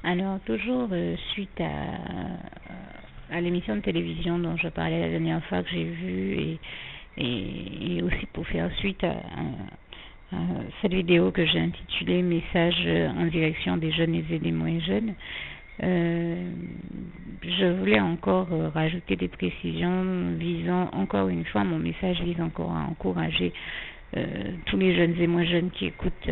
Alors, toujours suite à l'émission de télévision dont je parlais la dernière fois que j'ai vue et aussi pour faire suite à cette vidéo que j'ai intitulée Message en direction des jeunes et des moins jeunes, je voulais encore rajouter des précisions visant, encore une fois, mon message vise encore à encourager tous les jeunes et moins jeunes qui écoutent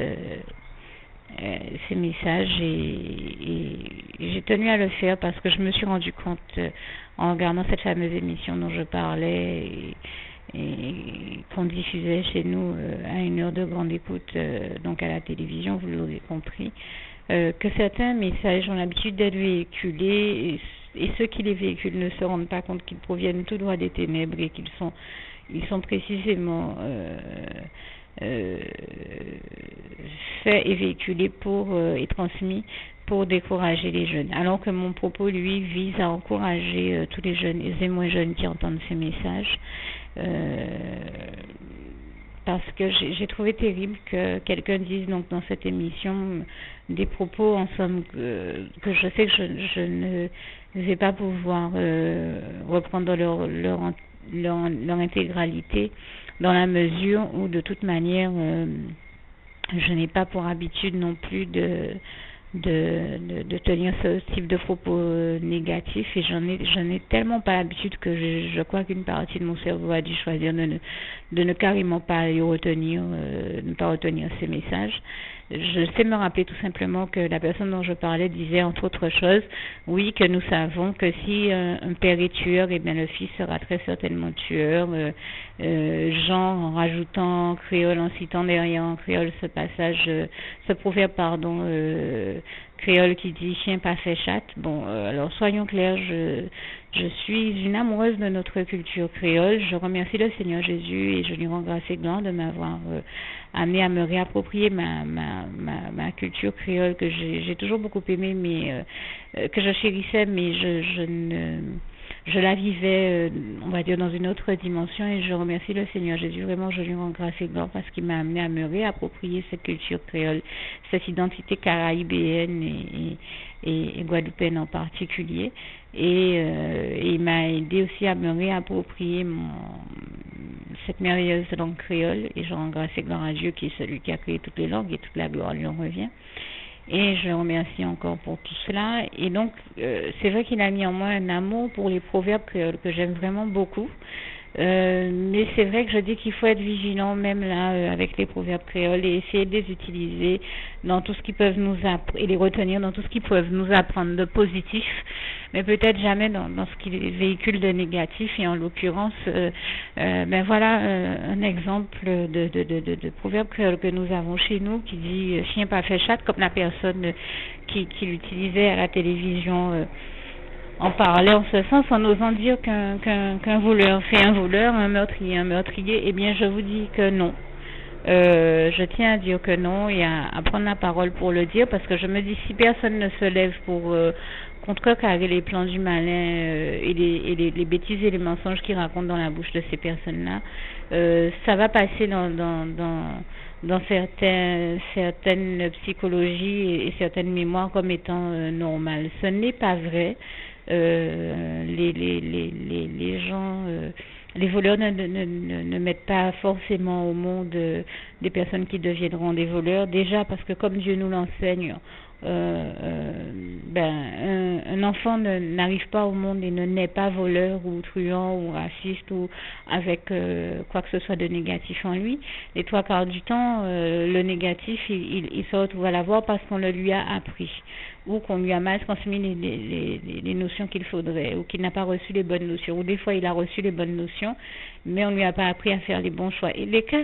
ces messages et j'ai tenu à le faire parce que je me suis rendu compte en regardant cette fameuse émission dont je parlais et qu'on diffusait chez nous à une heure de grande écoute, donc à la télévision, vous l'aurez compris, que certains messages ont l'habitude d'être véhiculés et ceux qui les véhiculent ne se rendent pas compte qu'ils proviennent tout droit des ténèbres et ils sont précisément fait et véhiculé et transmis pour décourager les jeunes. Alors que mon propos, lui, vise à encourager tous les jeunes et moins jeunes qui entendent ces messages. Parce que j'ai trouvé terrible que quelqu'un dise donc dans cette émission des propos en somme que je sais que je ne vais pas pouvoir reprendre leur intégralité, dans la mesure où de toute manière je n'ai pas pour habitude non plus de tenir ce type de propos négatifs et j'en ai tellement pas l'habitude que je crois qu'une partie de mon cerveau a dû choisir de ne carrément pas y retenir, ne pas retenir ces messages. Je sais me rappeler tout simplement que la personne dont je parlais disait entre autres choses, oui, que nous savons que si un père est tueur, eh bien le fils sera très certainement tueur. Jean, en rajoutant en créole, en citant derrière en créole ce proverbe, créole qui dit chien pas fait chatte. Bon, alors soyons clairs, je suis une amoureuse de notre culture créole. Je remercie le Seigneur Jésus et je lui rends grâce et gloire de m'avoir amené à me réapproprier ma culture créole que j'ai toujours beaucoup aimée, mais que je chérissais, mais je la vivais, on va dire, dans une autre dimension et je remercie le Seigneur Jésus. Vraiment, je lui rends grâce et gloire parce qu'il m'a amené à me réapproprier cette culture créole, cette identité caraïbéenne et guadeloupéenne en particulier. Et il m'a aidé aussi à me réapproprier cette merveilleuse langue créole et je rends grâce et gloire à Dieu qui est celui qui a créé toutes les langues et toute la gloire lui en revient. Et je le remercie encore pour tout cela. Et donc, c'est vrai qu'il a mis en moi un amour pour les proverbes créoles que j'aime vraiment beaucoup. Mais c'est vrai que je dis qu'il faut être vigilant même là avec les proverbes créoles et essayer de les utiliser dans tout ce qu'ils peuvent nous apprendre et les retenir dans tout ce qu'ils peuvent nous apprendre de positif, mais peut-être jamais dans ce qu'ils véhiculent de négatif. Et en l'occurrence, ben voilà un exemple de proverbe créole que nous avons chez nous qui dit chien pas fait chatte, comme la personne qui l'utilisait à la télévision. En parlait en ce sens en osant dire qu'un voleur fait un voleur, un meurtrier, eh bien je vous dis que non. Je tiens à dire que non et à prendre la parole pour le dire parce que je me dis si personne ne se lève pour contrecarrer les plans du malin et les bêtises et les mensonges qu'il raconte dans la bouche de ces personnes-là, ça va passer dans certaines psychologies et certaines mémoires comme étant normal. Ce n'est pas vrai. Les gens, les voleurs ne mettent pas forcément au monde des personnes qui deviendront des voleurs, déjà parce que comme Dieu nous l'enseigne, un enfant n'arrive pas au monde et ne naît pas voleur ou truand ou raciste ou avec quoi que ce soit de négatif en lui. Les trois quarts du temps, le négatif, il se retrouve à l'avoir parce qu'on le lui a appris ou qu'on lui a mal transmis les notions qu'il faudrait ou qu'il n'a pas reçu les bonnes notions ou des fois il a reçu les bonnes notions mais on ne lui a pas appris à faire les bons choix. Et les cas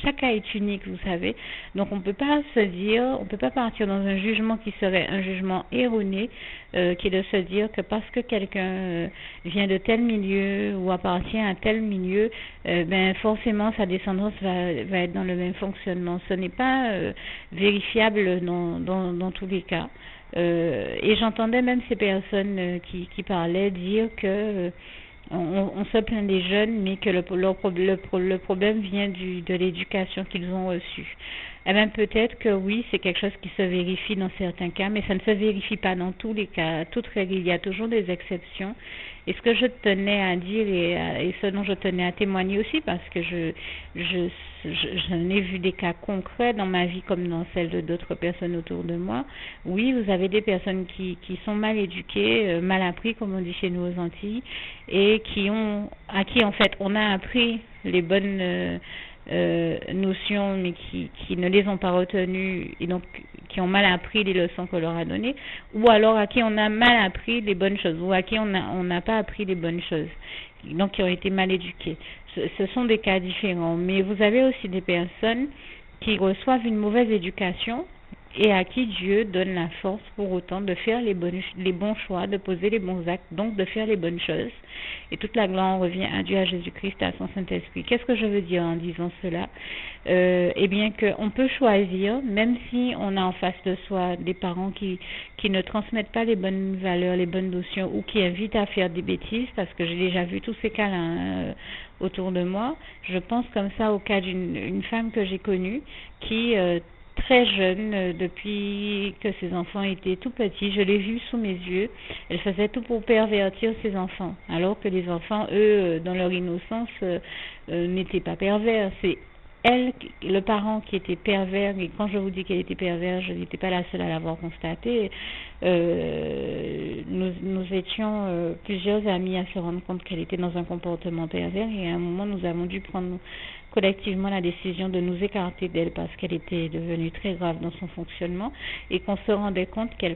chaque cas est unique, vous savez, donc on ne peut pas partir dans un jugement qui serait un jugement erroné, qui est de se dire que parce que quelqu'un vient de tel milieu ou appartient à tel milieu, forcément sa descendance va être dans le même fonctionnement. Ce n'est pas vérifiable dans tous les cas. Et j'entendais même ces personnes qui parlaient dire que on se plaint des jeunes, mais que le problème vient de l'éducation qu'ils ont reçue. Eh bien, peut-être que oui, c'est quelque chose qui se vérifie dans certains cas, mais ça ne se vérifie pas dans tous les cas. À toute règle, il y a toujours des exceptions. Et ce que je tenais à dire et ce dont je tenais à témoigner aussi, parce que j'en ai vu des cas concrets dans ma vie comme dans celle de d'autres personnes autour de moi. Oui, vous avez des personnes qui sont mal éduquées, mal appris, comme on dit chez nous aux Antilles, et à qui en fait on a appris les bonnes notions, mais qui ne les ont pas retenues et donc qui ont mal appris les leçons qu'on leur a données, ou alors à qui on a mal appris les bonnes choses, ou à qui on n'a pas appris les bonnes choses, donc qui ont été mal éduqués. Ce sont des cas différents, mais vous avez aussi des personnes qui reçoivent une mauvaise éducation et à qui Dieu donne la force pour autant de faire les bons choix, de poser les bons actes, donc de faire les bonnes choses. Et toute la gloire revient à Dieu, à Jésus-Christ, à son Saint-Esprit. Qu'est-ce que je veux dire en disant cela? Eh bien qu'on peut choisir, même si on a en face de soi des parents qui ne transmettent pas les bonnes valeurs, les bonnes notions, ou qui invitent à faire des bêtises, parce que j'ai déjà vu tous ces cas-là autour de moi. Je pense comme ça au cas d'une femme que j'ai connue qui très jeune, depuis que ses enfants étaient tout petits, je l'ai vue sous mes yeux, elle faisait tout pour pervertir ses enfants, alors que les enfants, eux, dans leur innocence, n'étaient pas pervers. C'est elle, le parent qui était pervers, et quand je vous dis qu'elle était pervers, je n'étais pas la seule à l'avoir constaté. Nous étions plusieurs amis à se rendre compte qu'elle était dans un comportement pervers, et à un moment nous avons dû prendre collectivement la décision de nous écarter d'elle parce qu'elle était devenue très grave dans son fonctionnement et qu'on se rendait compte qu'elle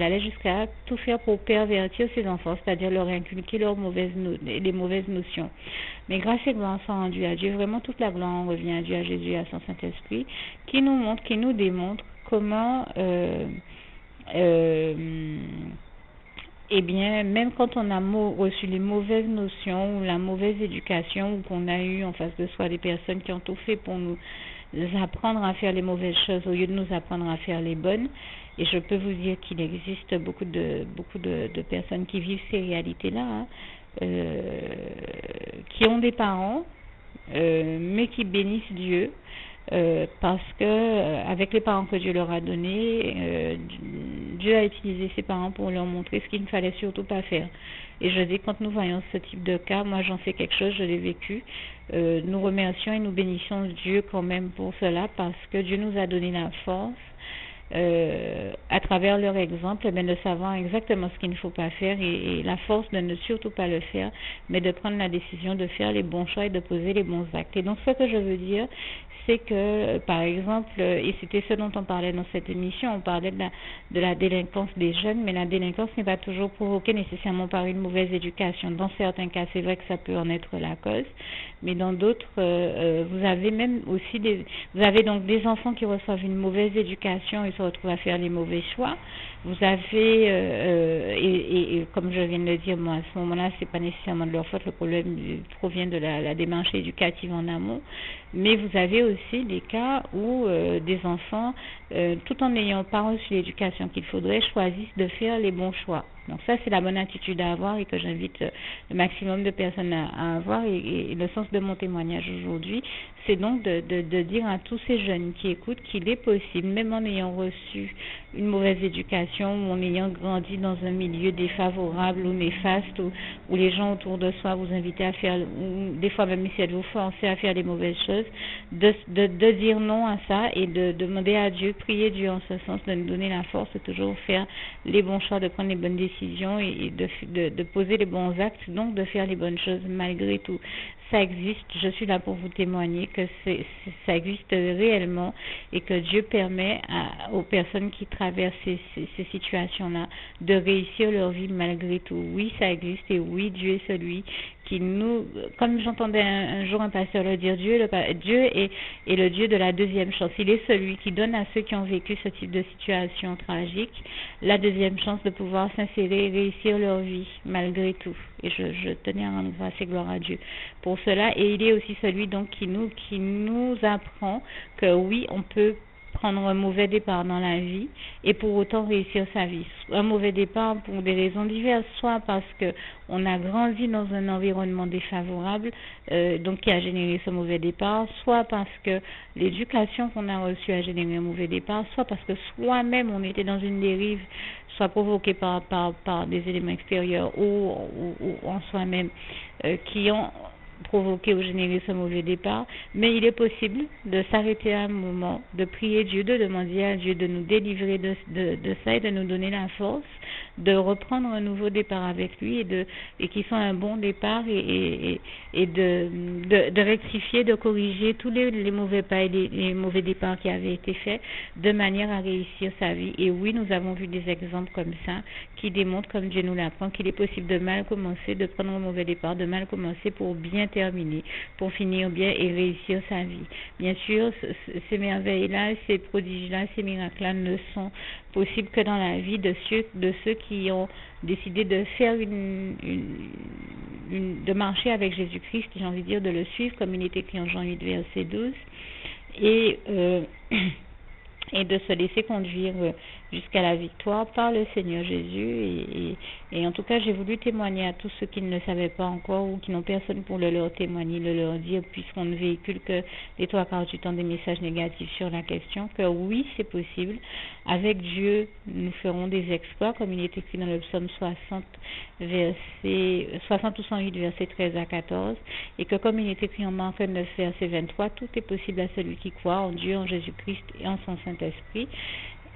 allait jusqu'à tout faire pour pervertir ses enfants, c'est-à-dire leur inculquer les mauvaises notions. Mais grâce et gloire sont rendues à Dieu, vraiment toute la gloire revient à Dieu, à Jésus, à son Saint-Esprit, qui nous démontre comment eh bien, même quand on a reçu les mauvaises notions ou la mauvaise éducation, ou qu'on a eu en face de soi des personnes qui ont tout fait pour nous apprendre à faire les mauvaises choses au lieu de nous apprendre à faire les bonnes, et je peux vous dire qu'il existe beaucoup de personnes qui vivent ces réalités-là, qui ont des parents, mais qui bénissent Dieu, parce que avec les parents que Dieu leur a donnés, Dieu a utilisé ses parents pour leur montrer ce qu'il ne fallait surtout pas faire. Et je dis, quand nous voyons ce type de cas, moi j'en sais quelque chose, je l'ai vécu, nous remercions et nous bénissons Dieu quand même pour cela, parce que Dieu nous a donné la force, à travers leur exemple, de savoir exactement ce qu'il ne faut pas faire, et la force de ne surtout pas le faire, mais de prendre la décision de faire les bons choix et de poser les bons actes. Et donc ce que je veux dire, c'est que, par exemple, et c'était ce dont on parlait dans cette émission, on parlait de la délinquance des jeunes, mais la délinquance n'est pas toujours provoquée nécessairement par une mauvaise éducation. Dans certains cas, c'est vrai que ça peut en être la cause, mais dans d'autres, vous avez même aussi vous avez donc des enfants qui reçoivent une mauvaise éducation et se retrouvent à faire les mauvais choix. Vous avez, et comme je viens de le dire, moi, à ce moment-là, c'est pas nécessairement de leur faute, le problème provient de la démarche éducative en amont, mais vous avez aussi des cas où des enfants, tout en n'ayant pas reçu l'éducation qu'il faudrait, choisissent de faire les bons choix. Donc ça, c'est la bonne attitude à avoir et que j'invite le maximum de personnes à avoir. Et le sens de mon témoignage aujourd'hui, c'est donc de dire à tous ces jeunes qui écoutent qu'il est possible, même en ayant reçu une mauvaise éducation ou en ayant grandi dans un milieu défavorable ou néfaste, où les gens autour de soi vous invitent à faire, ou des fois même essayer de vous forcer à faire des mauvaises choses, de dire non à ça et de demander à Dieu, prier Dieu en ce sens, de nous donner la force de toujours faire les bons choix, de prendre les bonnes décisions et de poser les bons actes, donc de faire les bonnes choses malgré tout. Ça existe, je suis là pour vous témoigner que ça existe réellement et que Dieu permet aux personnes qui traversent ces situations-là de réussir leur vie malgré tout. Oui, ça existe et oui, Dieu est celui qui nous, comme j'entendais un jour un pasteur le dire, Dieu est le Dieu de la deuxième chance. Il est celui qui donne à ceux qui ont vécu ce type de situation tragique la deuxième chance de pouvoir s'insérer et réussir leur vie malgré tout. Et je tenais à rendre grâce et gloire à Dieu pour cela. Et il est aussi celui donc qui nous apprend que oui, on peut prendre un mauvais départ dans la vie et pour autant réussir sa vie. Un mauvais départ pour des raisons diverses, soit parce que on a grandi dans un environnement défavorable, donc qui a généré ce mauvais départ, soit parce que l'éducation qu'on a reçue a généré un mauvais départ, soit parce que soi-même on était dans une dérive, soit provoquée par des éléments extérieurs ou en soi-même qui ont provoquer ou générer ce mauvais départ, mais il est possible de s'arrêter à un moment, de prier Dieu, de demander à Dieu de nous délivrer de ça et de nous donner la force de reprendre un nouveau départ avec lui et qui soit un bon départ et de rectifier, de corriger tous les mauvais pas et les mauvais départs qui avaient été faits de manière à réussir sa vie. Et oui, nous avons vu des exemples comme ça qui démontrent, comme Dieu nous l'apprend, qu'il est possible de mal commencer, de prendre un mauvais départ, de mal commencer pour bien terminer, pour finir bien et réussir sa vie. Bien sûr, ces merveilles-là, ces prodiges-là, ces miracles-là ne sont possibles que dans la vie de ceux qui ont décidé de faire de marcher avec Jésus-Christ, j'ai envie de dire de le suivre, comme il est écrit en Jean 8, verset 12, et de se laisser conduire jusqu'à la victoire par le Seigneur Jésus. Et en tout cas, j'ai voulu témoigner à tous ceux qui ne le savaient pas encore ou qui n'ont personne pour le leur témoigner, le leur dire, puisqu'on ne véhicule que les 3/4 du temps des messages négatifs sur la question, que oui, c'est possible. Avec Dieu, nous ferons des exploits, comme il est écrit dans le psaume 60 ou 108, versets 13 à 14, et que comme il est écrit en Marc 9, verset 23, tout est possible à celui qui croit en Dieu, en Jésus-Christ et en son Saint-Esprit,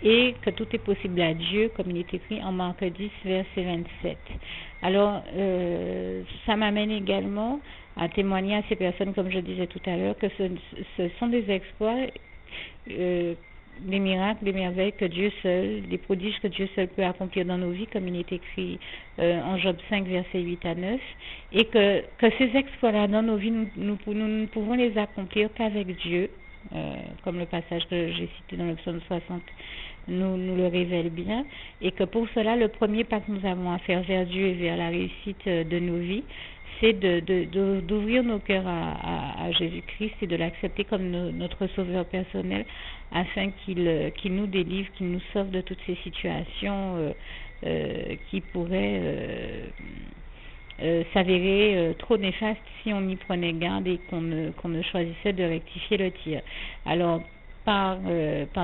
et que tout est possible à Dieu, comme il est écrit en Marc 10, verset 27. Alors, ça m'amène également à témoigner à ces personnes, comme je disais tout à l'heure, que ce sont des exploits, des miracles, des merveilles que Dieu seul, des prodiges que Dieu seul peut accomplir dans nos vies, comme il est écrit en Job 5, versets 8 à 9, et que ces exploits-là dans nos vies, nous ne pouvons les accomplir qu'avec Dieu, comme le passage que j'ai cité dans le psaume 60 nous le révèle bien, et que pour cela, le premier pas que nous avons à faire vers Dieu et vers la réussite de nos vies, c'est d'ouvrir nos cœurs à Jésus-Christ et de l'accepter comme notre sauveur personnel, afin qu'il nous délivre, qu'il nous sauve de toutes ces situations qui pourraient s'avérer trop néfastes si on y prenait garde et qu'on ne choisissait de rectifier le tir. Alors, par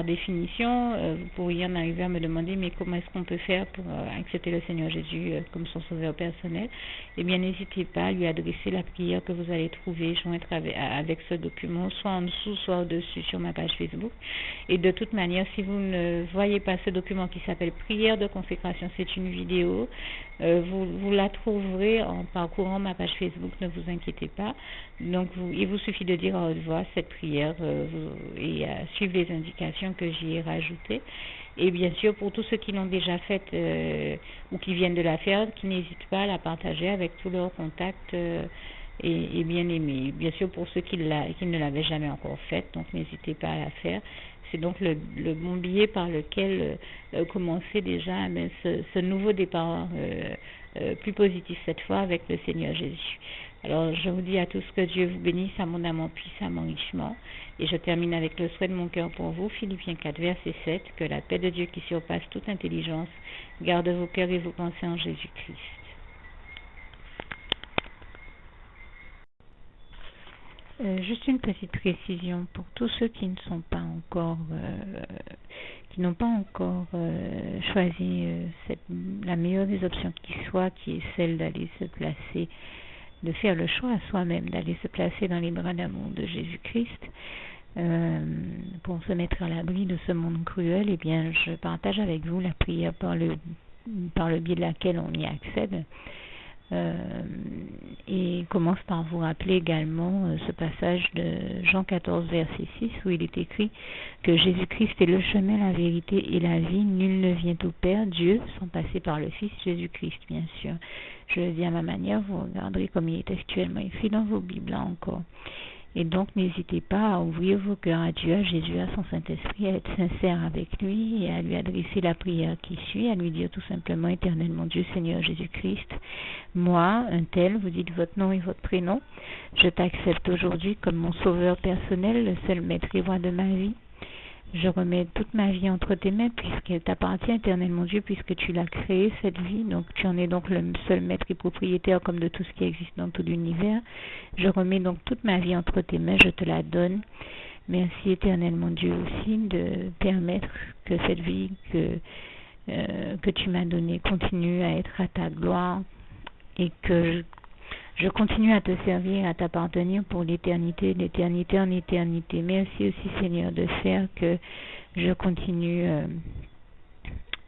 définition, vous pourriez en arriver à me demander, mais comment est-ce qu'on peut faire pour accepter le Seigneur Jésus comme son sauveur personnel? Eh bien, n'hésitez pas à lui adresser la prière que vous allez trouver jointe avec ce document, soit en dessous, soit au-dessus sur ma page Facebook. Et de toute manière, si vous ne voyez pas ce document qui s'appelle Prière de consécration, c'est une vidéo, vous la trouverez en parcourant ma page Facebook, ne vous inquiétez pas. Donc, il vous suffit de dire à haute voix cette prière et suivre les indications que j'y ai rajoutées. Et bien sûr, pour tous ceux qui l'ont déjà faite ou qui viennent de la faire, qui n'hésitent pas à la partager avec tous leurs contacts et bien-aimés. Bien sûr, pour ceux qui ne l'avaient jamais encore faite, donc n'hésitez pas à la faire. C'est donc le bon biais par lequel commencer déjà ce nouveau départ plus positif cette fois avec le Seigneur Jésus. Alors, je vous dis à tous que Dieu vous bénisse abondamment, puissamment, richement. Et je termine avec le souhait de mon cœur pour vous, Philippiens 4, verset 7, que la paix de Dieu qui surpasse toute intelligence garde vos cœurs et vos pensées en Jésus-Christ. Juste une petite précision pour tous ceux qui ne sont pas encore, qui n'ont pas encore choisi la meilleure des options qui soit, qui est celle d'aller se placer, de faire le choix à soi-même, d'aller se placer dans les bras d'amour de Jésus-Christ pour se mettre à l'abri de ce monde cruel. Eh bien, je partage avec vous la prière par le biais de laquelle on y accède. Et commence par vous rappeler également ce passage de Jean 14, verset 6, où il est écrit que Jésus-Christ est le chemin, la vérité et la vie. Nul ne vient au Père, Dieu, sans passer par le Fils Jésus-Christ, bien sûr. Je le dis à ma manière, vous regarderez comme il est actuellement écrit dans vos Bibles, là encore. Et donc, n'hésitez pas à ouvrir vos cœurs à Dieu, à Jésus, à son Saint-Esprit, à être sincère avec lui et à lui adresser la prière qui suit, à lui dire tout simplement, Éternel mon Dieu, Seigneur Jésus-Christ, moi, un tel, vous dites votre nom et votre prénom, je t'accepte aujourd'hui comme mon sauveur personnel, le seul maître et roi de ma vie. Je remets toute ma vie entre tes mains puisqu'elle t'appartient, éternel mon Dieu, puisque tu l'as créée, cette vie. Donc tu en es donc le seul maître et propriétaire comme de tout ce qui existe dans tout l'univers. Je remets donc toute ma vie entre tes mains, je te la donne. Merci, éternel mon Dieu, aussi de permettre que cette vie que tu m'as donnée continue à être à ta gloire et que je continue à te servir, à t'appartenir pour l'éternité, d'éternité en éternité. Merci aussi, Seigneur, de faire que je continue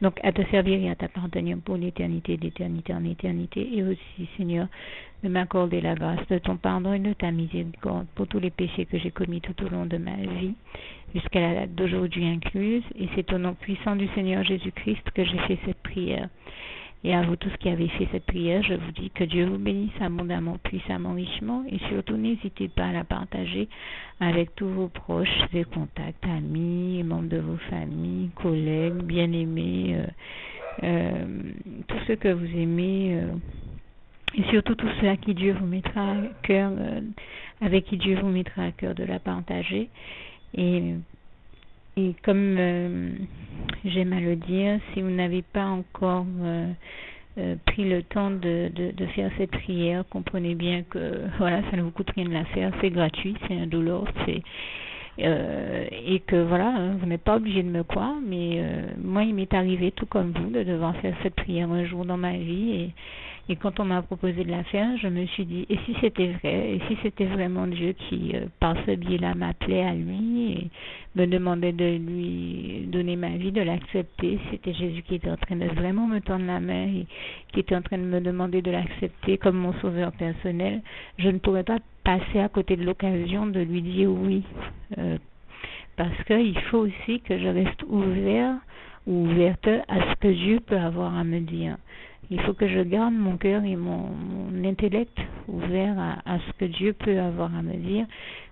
donc à te servir et à t'appartenir pour l'éternité, d'éternité en éternité. Et aussi, Seigneur, de m'accorder la grâce de ton pardon et de ta miséricorde pour tous les péchés que j'ai commis tout au long de ma vie, jusqu'à la date d'aujourd'hui incluse. Et c'est au nom puissant du Seigneur Jésus-Christ que j'ai fait cette prière. Et à vous tous qui avez fait cette prière, je vous dis que Dieu vous bénisse abondamment, puissamment, richement. Et surtout, n'hésitez pas à la partager avec tous vos proches et contacts, amis, membres de vos familles, collègues, bien-aimés, tous ceux que vous aimez. Et surtout tous ceux à qui Dieu vous mettra à cœur, avec qui Dieu vous mettra à cœur de la partager. Et comme j'aime à le dire, si vous n'avez pas encore pris le temps de faire cette prière, comprenez bien que voilà, ça ne vous coûte rien de la faire, c'est gratuit, c'est indolore, et que voilà, vous n'êtes pas obligé de me croire, mais moi il m'est arrivé tout comme vous de devoir faire cette prière un jour dans ma vie, et quand on m'a proposé de la faire, je me suis dit, et si c'était vrai, et si c'était vraiment Dieu qui, par ce biais-là, m'appelait à lui et me demandait de lui donner ma vie, de l'accepter, c'était Jésus qui était en train de vraiment me tendre la main et qui était en train de me demander de l'accepter comme mon sauveur personnel, je ne pourrais pas passer à côté de l'occasion de lui dire oui, parce qu'il faut aussi que je reste ouvert ou ouverte à ce que Dieu peut avoir à me dire. Il faut que je garde mon cœur et mon intellect ouvert à ce que Dieu peut avoir à me dire.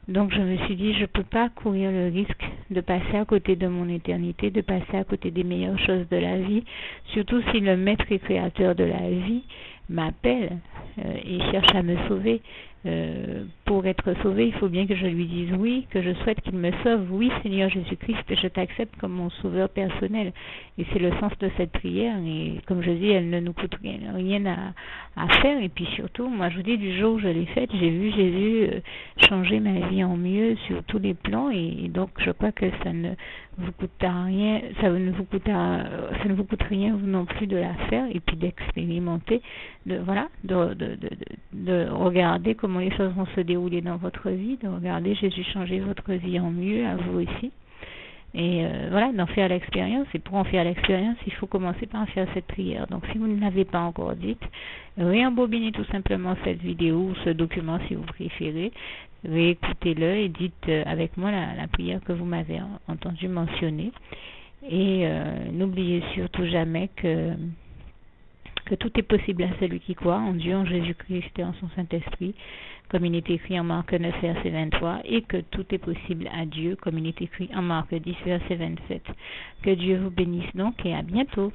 Donc je me suis dit, je ne peux pas courir le risque de passer à côté de mon éternité, de passer à côté des meilleures choses de la vie, surtout si le maître et créateur de la vie m'appelle et cherche à me sauver. Pour être sauvé, il faut bien que je lui dise oui, que je souhaite qu'il me sauve. Oui, Seigneur Jésus-Christ, je t'accepte comme mon sauveur personnel. Et c'est le sens de cette prière. Et comme je dis, elle ne nous coûte rien à faire. Et puis surtout, moi je vous dis, du jour où je l'ai faite, j'ai vu Jésus changer ma vie en mieux sur tous les plans. Et donc je crois que ça ne vous coûtera rien, ça ne vous coûte rien vous non plus de la faire et puis d'expérimenter, de regarder comment les choses vont se dérouler dans votre vie, de regarder Jésus changer votre vie en mieux, à vous aussi. Et voilà, d'en faire l'expérience. Et pour en faire l'expérience, il faut commencer par faire cette prière. Donc si vous ne l'avez pas encore dite, réembobinez tout simplement cette vidéo ou ce document si vous préférez. Réécoutez-le et dites avec moi la prière que vous m'avez entendu mentionner. Et n'oubliez surtout jamais que tout est possible à celui qui croit en Dieu, en Jésus-Christ et en son Saint-Esprit, comme il est écrit en Marc 9, verset 23, et que tout est possible à Dieu, comme il est écrit en Marc 10, verset 27. Que Dieu vous bénisse donc et à bientôt.